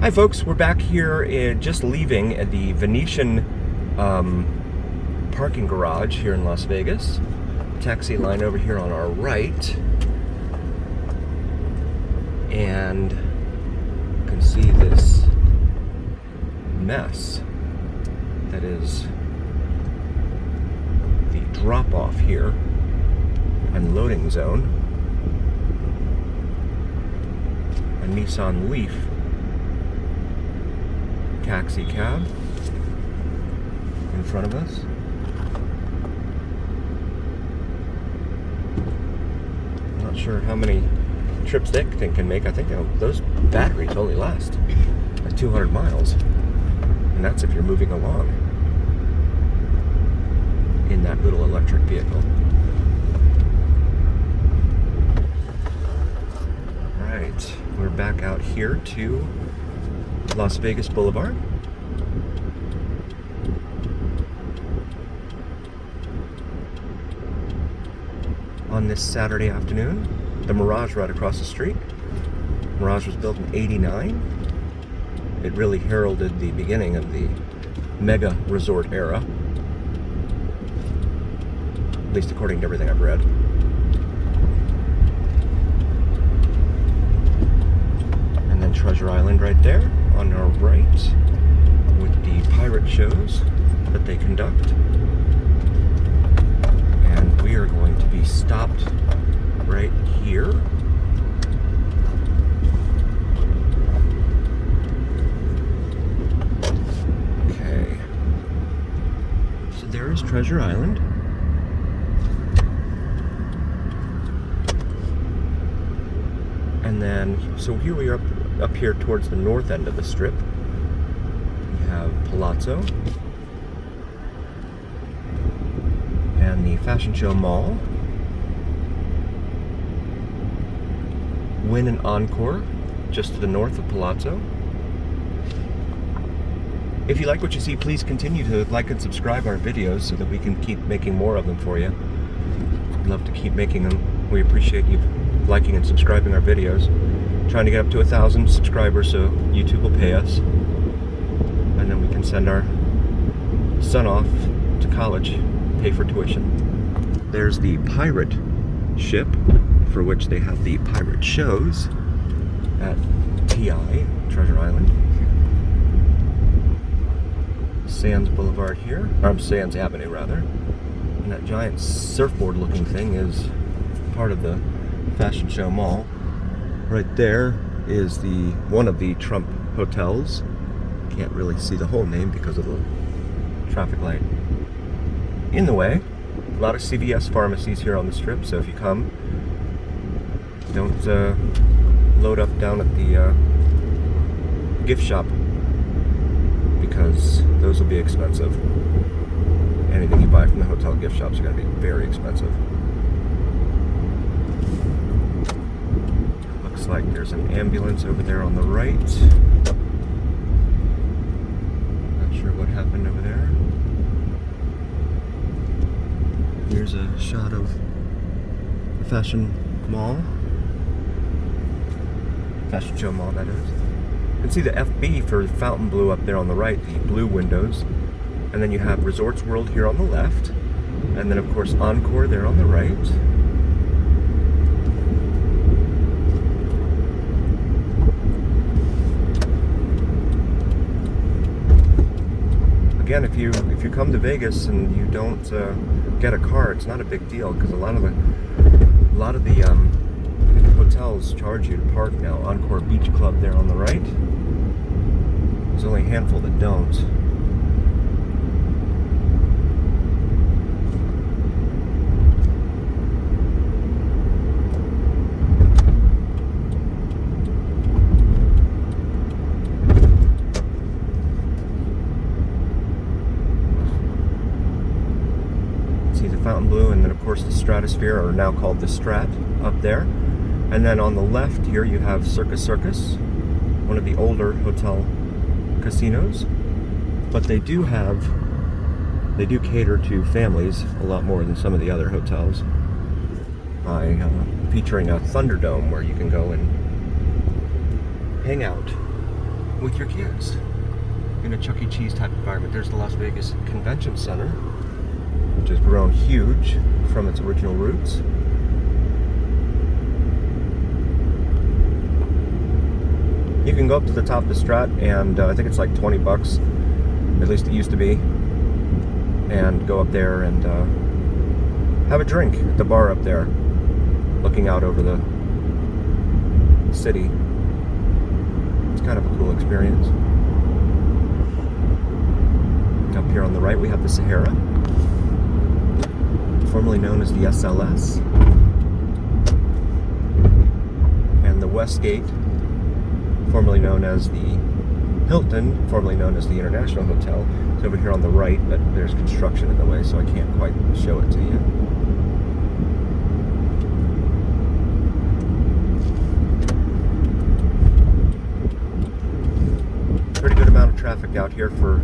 Hi folks, we're back here just leaving at the Venetian parking garage here in Las Vegas. Taxi line over here on our right. And you can see this mess that is the drop-off here and loading zone. A Nissan Leaf taxi cab in front of us. I'm not sure how many trips that thing can make. I think those batteries only last like 200 miles. And that's if you're moving along in that little electric vehicle. Alright, we're back out here to Las Vegas Boulevard. On this Saturday afternoon, the Mirage right across the street. Mirage was built in '89. It really heralded the beginning of the mega resort era, at least according to everything I've read. And then Treasure Island right there on our right with the pirate shows that they conduct. And we are going to be stopped right here. Okay. So there is Treasure Island. And then, so here we are up here towards the north end of the strip. We have Palazzo and the Fashion Show Mall. Wynn and Encore, just to the north of Palazzo. If you like what you see, please continue to like and subscribe our videos so that we can keep making more of them for you. I'd love to keep making them. We appreciate you liking and subscribing our videos. Trying to get up to 1,000 subscribers so YouTube will pay us. And then we can send our son off to college, pay for tuition. There's the pirate ship, for which they have the pirate shows at TI, Treasure Island. Sands Boulevard here, or Sands Avenue rather. And that giant surfboard looking thing is part of the Fashion Show Mall. Right there is one of the Trump hotels. Can't really see the whole name because of the traffic light in the way. A lot of CVS pharmacies here on the strip, so if you come, don't load up down at the gift shop because those will be expensive. Anything you buy from the hotel gift shops are going to be very expensive. Looks like there's an ambulance over there on the right. Not sure what happened over there. Here's a shot of the Fashion Show Mall, that is. You can see the FB for Fontainebleau up there on the right, the blue windows. And then you have Resorts World here on the left. And then, of course, Encore there on the right. Again, if you come to Vegas and you don't get a car, it's not a big deal because a lot of the hotels charge you to park now. Encore Beach Club there on the right. There's only a handful that don't. See the Fontainebleau and then of course the Stratosphere, or now called the Strat, up there. And then on the left here you have Circus Circus, one of the older hotel casinos. But they do cater to families a lot more than some of the other hotels by featuring a Thunderdome where you can go and hang out with your kids in a Chuck E. Cheese type environment. There's the Las Vegas Convention Center, which has grown huge from its original roots. You can go up to the top of the Strat, and I think it's like 20 bucks, at least it used to be, and go up there and have a drink at the bar up there, looking out over the city. It's kind of a cool experience. Up here on the right we have the Sahara, formerly known as the SLS, and the Westgate, formerly known as the Hilton, formerly known as the International Hotel. It's over here on the right, but there's construction in the way, so I can't quite show it to you. Pretty good amount of traffic out here for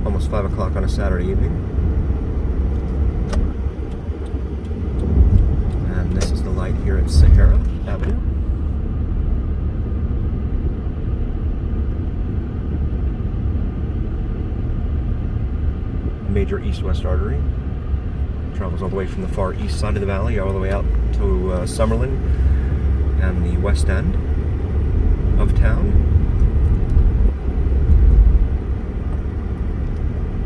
almost 5 o'clock on a Saturday evening. And this is the light here at Sahara Avenue. A major east-west artery. Travels all the way from the far east side of the valley all the way out to Summerlin and the west end of town.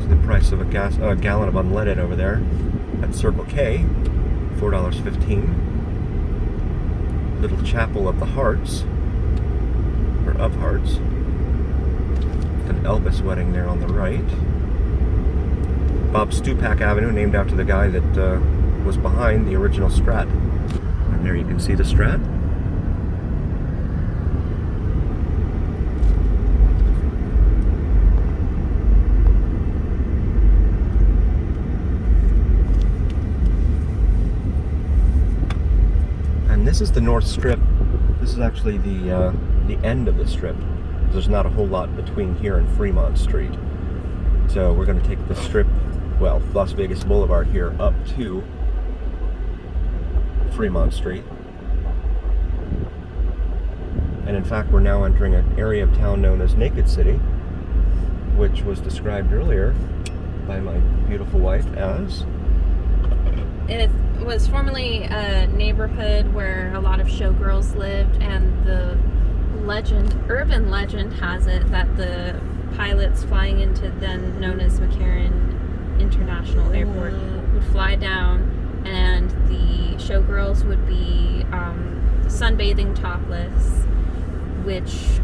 The price of a gallon of unleaded over there at Circle K, $4.15. Little Chapel of the Hearts, or of Hearts. An Elvis wedding there on the right. Bob Stupak Avenue, named after the guy that was behind the original Strat. And there you can see the Strat. This is the North Strip. This is actually the end of the Strip. There's not a whole lot between here and Fremont Street. So we're going to take the Strip, well, Las Vegas Boulevard here up to Fremont Street. And in fact, we're now entering an area of town known as Naked City, which was described earlier by my beautiful wife as... It was formerly a neighborhood where a lot of showgirls lived, and the urban legend has it that the pilots flying into then known as McCarran International Airport would fly down, and the showgirls would be sunbathing topless, which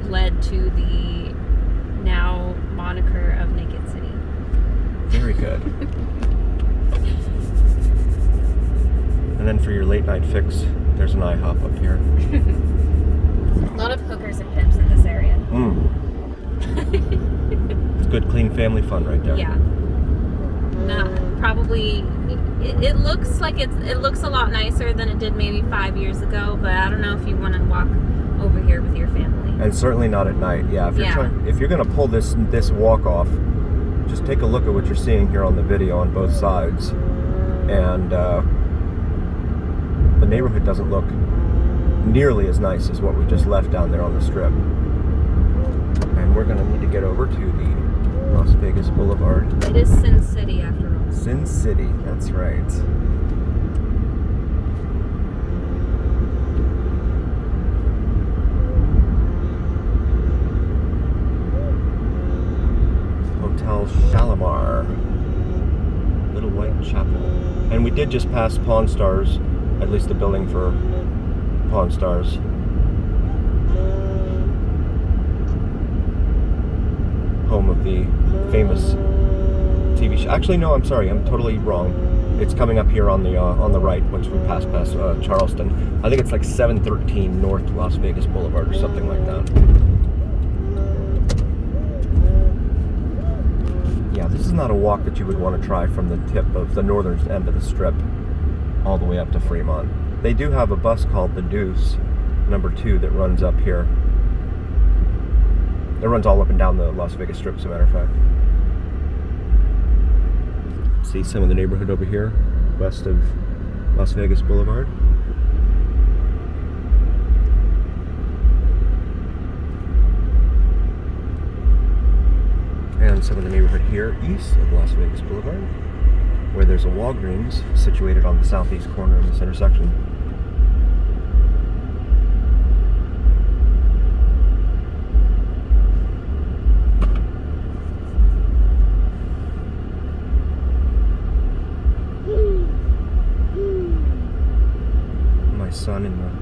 led to the now moniker of Naked City. Very good. And then for your late night fix, there's an IHOP up here. A lot of hookers and pimps in this area. It's good, clean family fun right there. Yeah. No, probably. It looks like it looks a lot nicer than it did maybe 5 years ago. But I don't know if you want to walk over here with your family. And certainly not at night. Yeah. If you're gonna pull this walk off, just take a look at what you're seeing here on the video on both sides, and the neighborhood doesn't look nearly as nice as what we just left down there on the Strip. And we're going to need to get over to the Las Vegas Boulevard. It is Sin City after all. Sin City, that's right. Hotel Shalimar. Little White Chapel. And we did just pass Pawn Stars, at least the building for Pawn Stars. Home of the famous TV show. Actually, no, I'm sorry, I'm totally wrong. It's coming up here on the right once we pass Charleston. I think it's like 713 North Las Vegas Boulevard or something like that. Yeah, this is not a walk that you would want to try from the tip of the northern end of the Strip all the way up to Fremont. They do have a bus called the Deuce, number 2, that runs up here. It runs all up and down the Las Vegas Strip, as a matter of fact. See some of the neighborhood over here, west of Las Vegas Boulevard. in some of the neighborhood here east of Las Vegas Boulevard, where there's a Walgreens situated on the southeast corner of this intersection.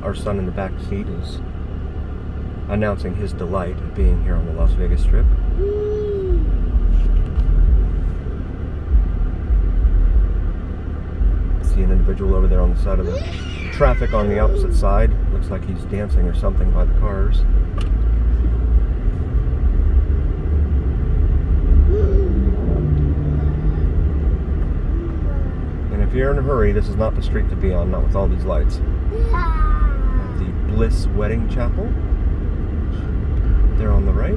Our son in the back seat is announcing his delight at being here on the Las Vegas Strip. See an individual over there on the side of the traffic on the opposite side. Looks like he's dancing or something by the cars. And if you're in a hurry, this is not the street to be on, not with all these lights. The Bliss Wedding Chapel there on the right.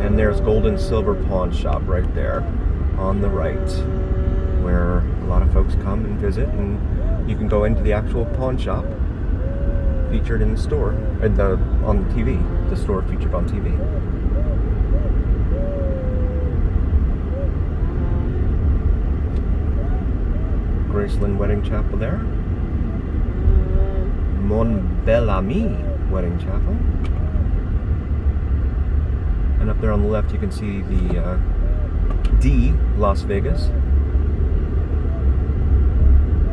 And there's Gold and Silver Pawn Shop right there on the right, where a lot of folks come and visit, and you can go into the actual pawn shop featured in the store, on the TV, the store featured on TV. Graceland Wedding Chapel there. Mon Bel Ami Wedding Chapel. And up there on the left you can see the D Las Vegas,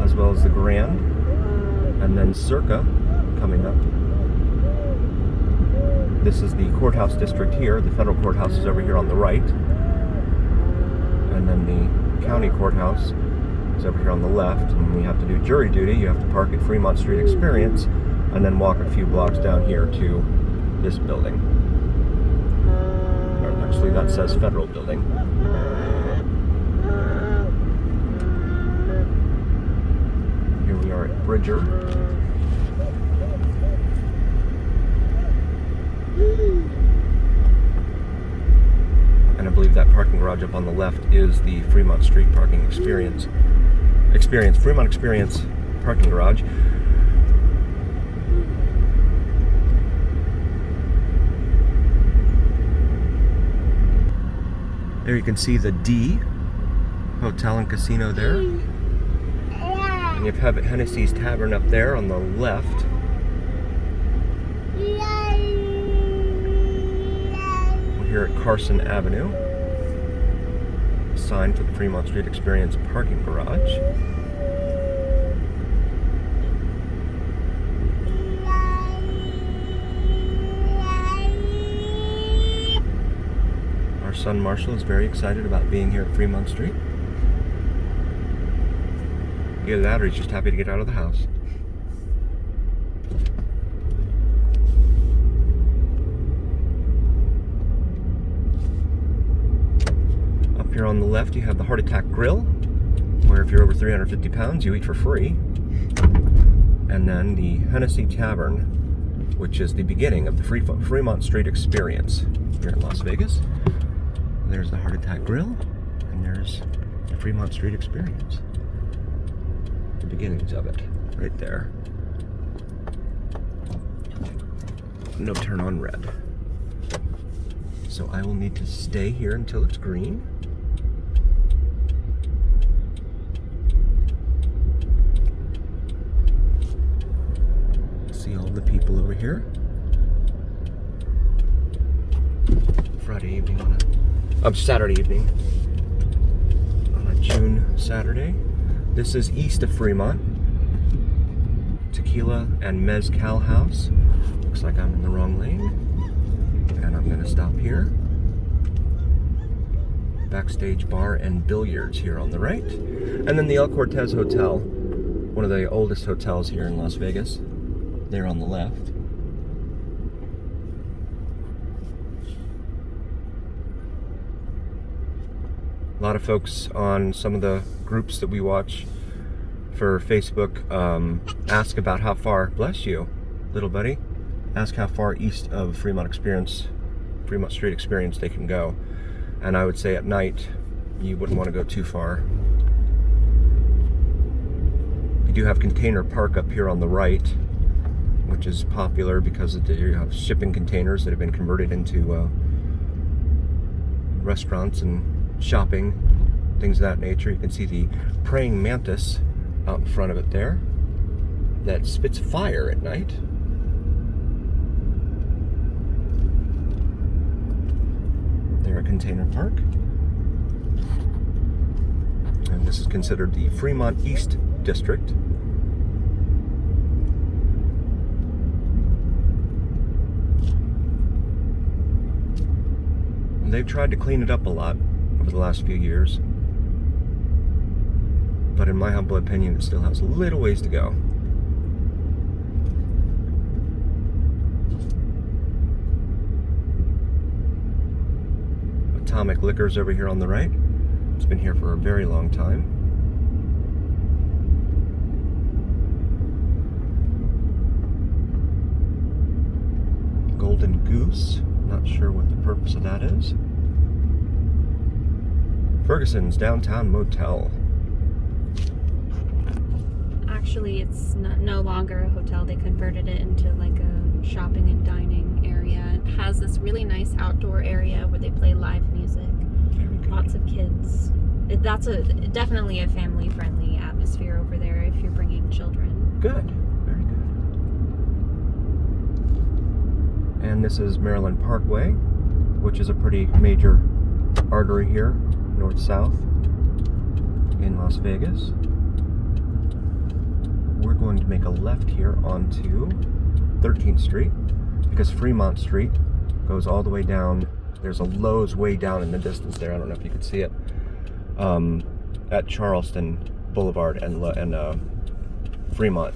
as well as the Grand, and then Circa coming up. This is the courthouse district here. The federal courthouse is over here on the right, and then the county courthouse is over here on the left. And when you have to do jury duty, you have to park at Fremont Street Experience and then walk a few blocks down here to this building. Or actually, that says federal building. Here we are at Bridger. And I believe that parking garage up on the left is the Fremont Street Parking Experience. Fremont Experience parking garage. There you can see the D Hotel and Casino there. And you have Hennessy's Tavern up there on the left. We're here at Carson Avenue. Sign for the Fremont Street Experience parking garage. Our son Marshall is very excited about being here at Fremont Street. Either that or he's just happy to get out of the house. Here on the left you have the Heart Attack Grill, where if you're over 350 pounds you eat for free. And then the Hennessy Tavern, which is the beginning of the Fremont Street Experience here in Las Vegas. There's the Heart Attack Grill, and there's the Fremont Street Experience. The beginnings of it, right there. No turn on red. So I will need to stay here until it's green. See all the people over here. Friday evening Saturday evening on a June Saturday. This is east of Fremont. Tequila and Mezcal House. Looks like I'm in the wrong lane. And I'm gonna stop here. Backstage bar and billiards here on the right. And then the El Cortez Hotel, one of the oldest hotels here in Las Vegas, there on the left. A lot of folks on some of the groups that we watch for Facebook ask about how far, bless you, little buddy, ask how far east of Fremont Street Experience they can go. And I would say at night, you wouldn't want to go too far. You do have Container Park up here on the right, which is popular because you have shipping containers that have been converted into restaurants and shopping, things of that nature. You can see the praying mantis out in front of it there that spits fire at night. They're a container park. And this is considered the Fremont East District. They've tried to clean it up a lot over the last few years, but in my humble opinion, it still has a little ways to go. Atomic Liquors over here on the right. It's been here for a very long time. Golden Goose. Not sure what the purpose of that is. Ferguson's Downtown Motel. Actually, it's no longer a hotel. They converted it into like a shopping and dining area. It has this really nice outdoor area where they play live music. Lots of kids. That's definitely a family-friendly atmosphere over there if you're bringing children. Good. Very good. And this is Maryland Parkway, which is a pretty major artery here, north-south in Las Vegas. We're going to make a left here onto 13th Street because Fremont Street goes all the way down. There's a Lowe's way down in the distance there. I don't know if you can see it. At Charleston Boulevard and Fremont.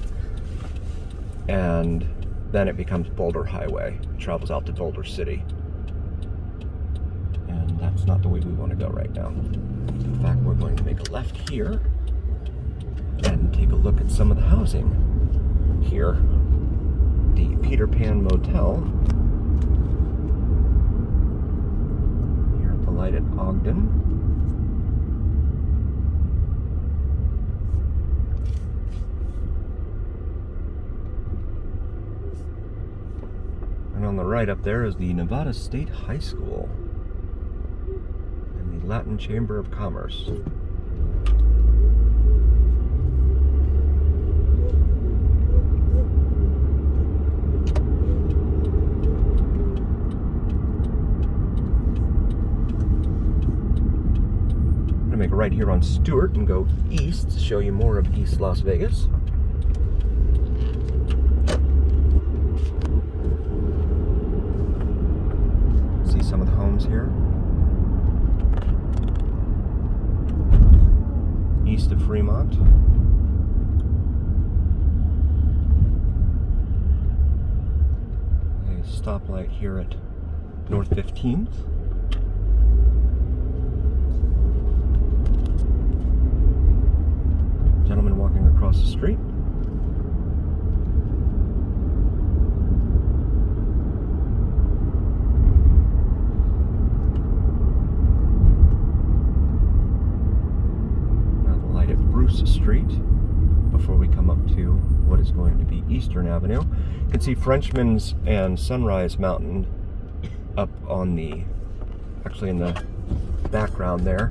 And then it becomes Boulder Highway. It travels out to Boulder City. And that's not the way we want to go right now. In fact, we're going to make a left here and take a look at some of the housing here. The Peter Pan Motel here at the light at Ogden. And on the right up there is the Nevada State High School and the Latin Chamber of Commerce. Make a right here on Stewart and go east to show you more of East Las Vegas. See some of the homes here. East of Fremont. A stoplight here at North 15th. Gentleman walking across the street. Now the light at Bruce Street before we come up to what is going to be Eastern Avenue. You can see Frenchman's and Sunrise Mountain up on the, actually in the background there.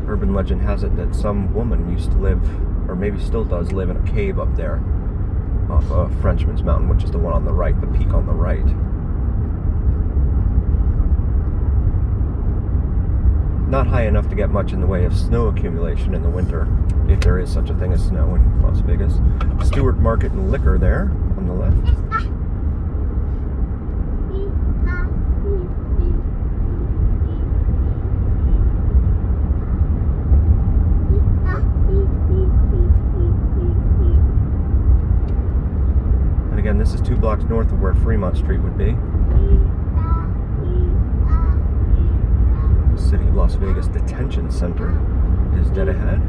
Urban legend has it that some woman used to live, or maybe still does live, in a cave up there off of Frenchman's Mountain, which is the one on the right, the peak on the right. Not high enough to get much in the way of snow accumulation in the winter, if there is such a thing as snow in Las Vegas. Stewart Market and Liquor there on the left. Again, this is 2 blocks north of where Fremont Street would be. The City of Las Vegas Detention Center is dead ahead.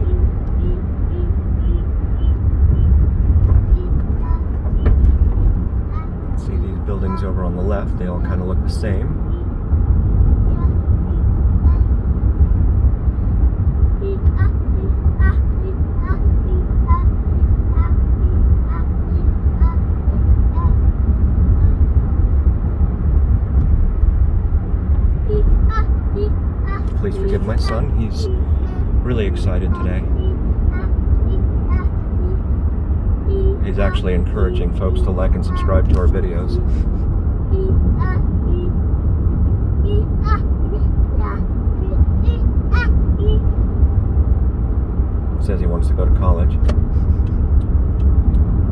See these buildings over on the left, they all kind of look the same. son. He's really excited today. He's actually encouraging folks to like and subscribe to our videos. Says he wants to go to college.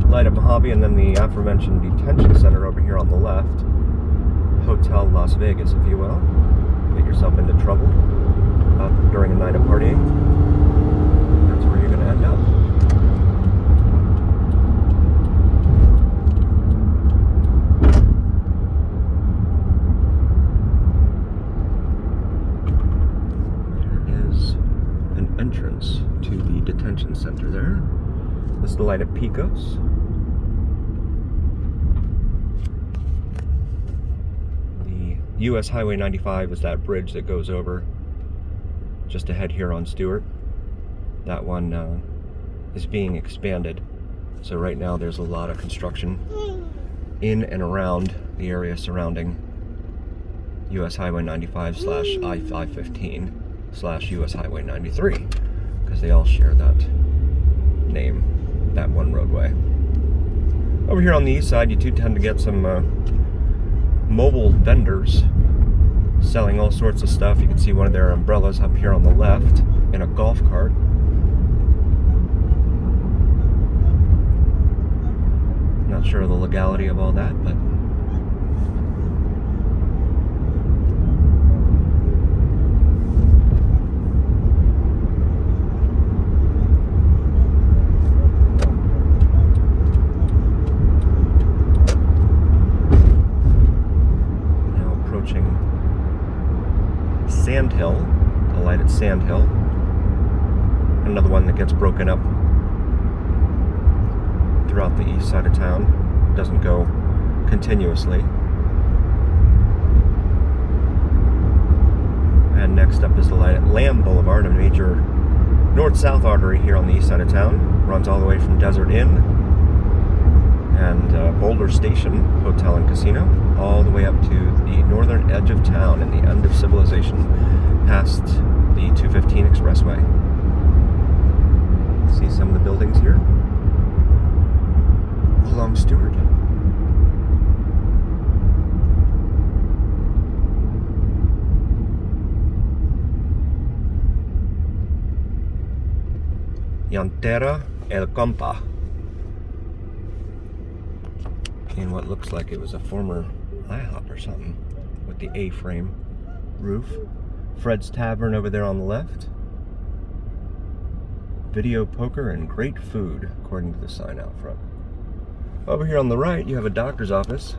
Light at Mojave, and then the aforementioned detention center over here on the left. Hotel Las Vegas, if you will. Get yourself into trouble during a night of partying. That's where you're going to end up. There is an entrance to the detention center there. This is the light at Pecos. US Highway 95 is that bridge that goes over just ahead here on Stewart. That one is being expanded. So right now there's a lot of construction in and around the area surrounding US Highway 95 / I-515 / US Highway 93, because they all share that name, that one roadway. Over here on the east side, you do tend to get some mobile vendors selling all sorts of stuff. You can see one of their umbrellas up here on the left in a golf cart. Not sure of the legality of all that, but Sandhill, the light at Sandhill. Another one that gets broken up throughout the east side of town. Doesn't go continuously. And next up is the light at Lamb Boulevard, a major north-south artery here on the east side of town. Runs all the way from Desert Inn and Boulder Station Hotel and Casino, all the way up to the northern edge of town and the end of civilization, past the 215 Expressway. See some of the buildings here along Stewart. Llantera El Compa, in what looks like it was a former IHOP or something, with the A-frame roof. Fred's Tavern over there on the left. Video poker and great food, according to the sign out front. Over here on the right, you have a doctor's office.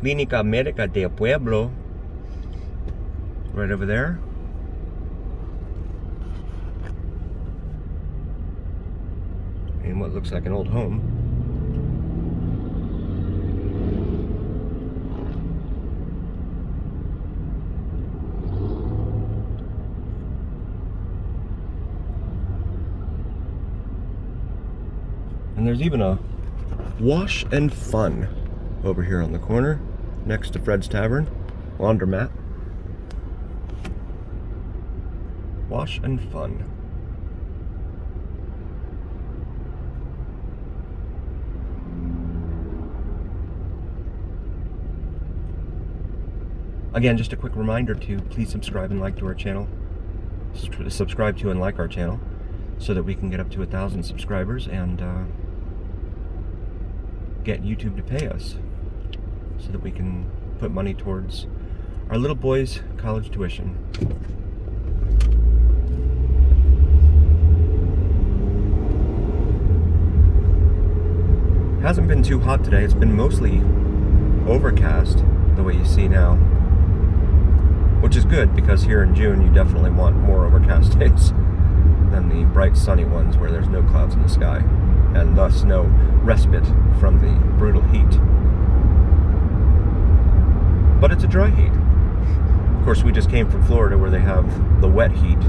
Clínica Médica del Pueblo, right over there. In what looks like an old home. And there's even a Wash and Fun over here on the corner, next to Fred's Tavern, laundromat. Wash and Fun. Again, just a quick reminder to please subscribe and like to our channel. Subscribe to and like our channel so that we can get up to 1,000 subscribers and get YouTube to pay us so that we can put money towards our little boys' college tuition. Hasn't been too hot today. It's been mostly overcast, the way you see now. Which is good, because here in June you definitely want more overcast days than the bright sunny ones where there's no clouds in the sky, and thus no respite from the brutal heat. But it's a dry heat. Of course, we just came from Florida where they have the wet heat,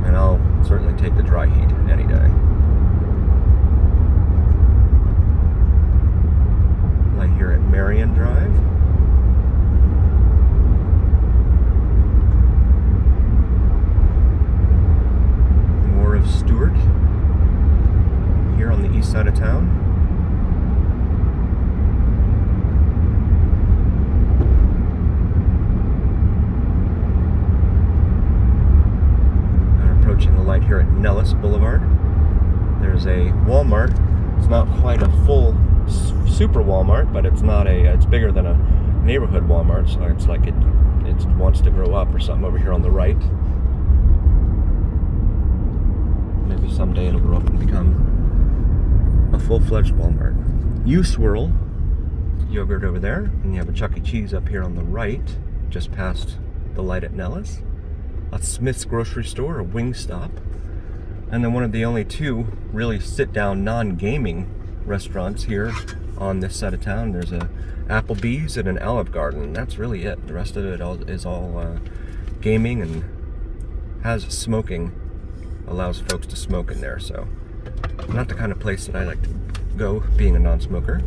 and I'll certainly take the dry heat any day. Right here at Marion Drive. light here at Nellis Boulevard. There's a Walmart. It's not quite a full super Walmart, but it's bigger than a neighborhood Walmart, so it's like it wants to grow up or something over here on the right. Maybe someday it'll grow up and become a full-fledged Walmart. U-Swirl yogurt over there, and you have a Chuck E. Cheese up here on the right, just past the light at Nellis. A Smith's grocery store, a Wingstop, and then one of the only two really sit-down non-gaming restaurants here on this side of town. There's a Applebee's and an Olive Garden. That's really it. The rest of it is all gaming and has smoking, allows folks to smoke in there. So not the kind of place that I like to go, being a non-smoker.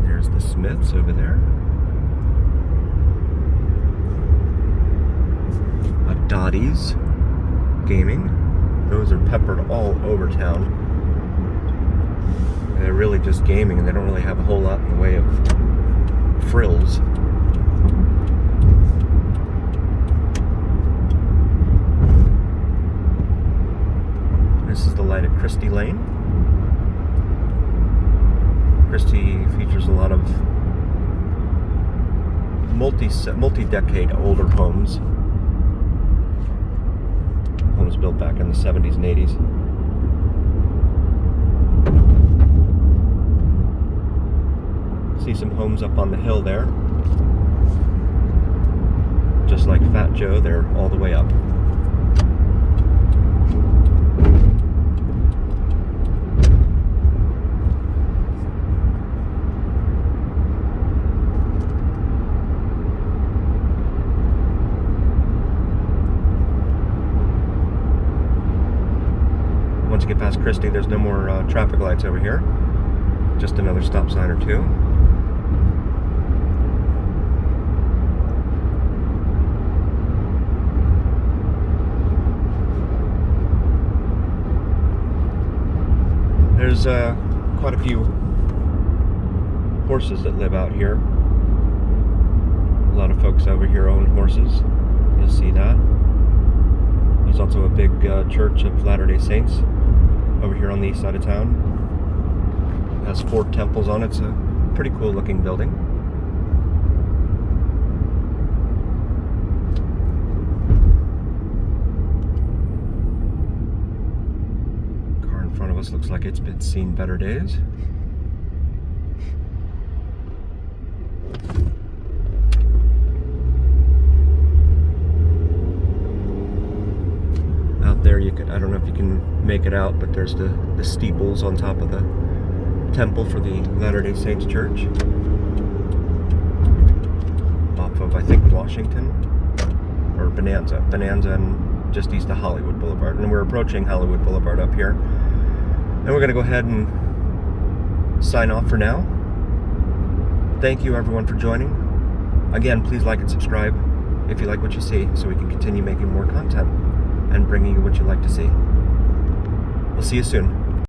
There's the Smiths over there. A Dottie's Gaming. Those are peppered all over town. They're really just gaming, and they don't really have a whole lot in the way of frills. This is the light at Christie Lane. Christie features a lot of multi-decade older homes. Homes built back in the 70s and 80s. See some homes up on the hill there. Just like Fat Joe, they're all the way up. Once you get past Christie, there's no more traffic lights over here. Just another stop sign or two. There's quite a few horses that live out here. A lot of folks over here own horses. You'll see that. There's also a big church of Latter-day Saints over here on the east side of town. It has 4 temples on it. It's a pretty cool looking building. Car in front of us looks like it's been seen better days. There I don't know if you can make it out, but there's the steeples on top of the temple for the Latter-day Saints Church off of, I think, Washington or Bonanza and just east of Hollywood Boulevard. And we're approaching Hollywood Boulevard up here, and we're gonna go ahead and sign off for now. Thank you everyone for joining. Again, please like and subscribe if you like what you see, so we can continue making more content and bringing you what you like to see. We'll see you soon.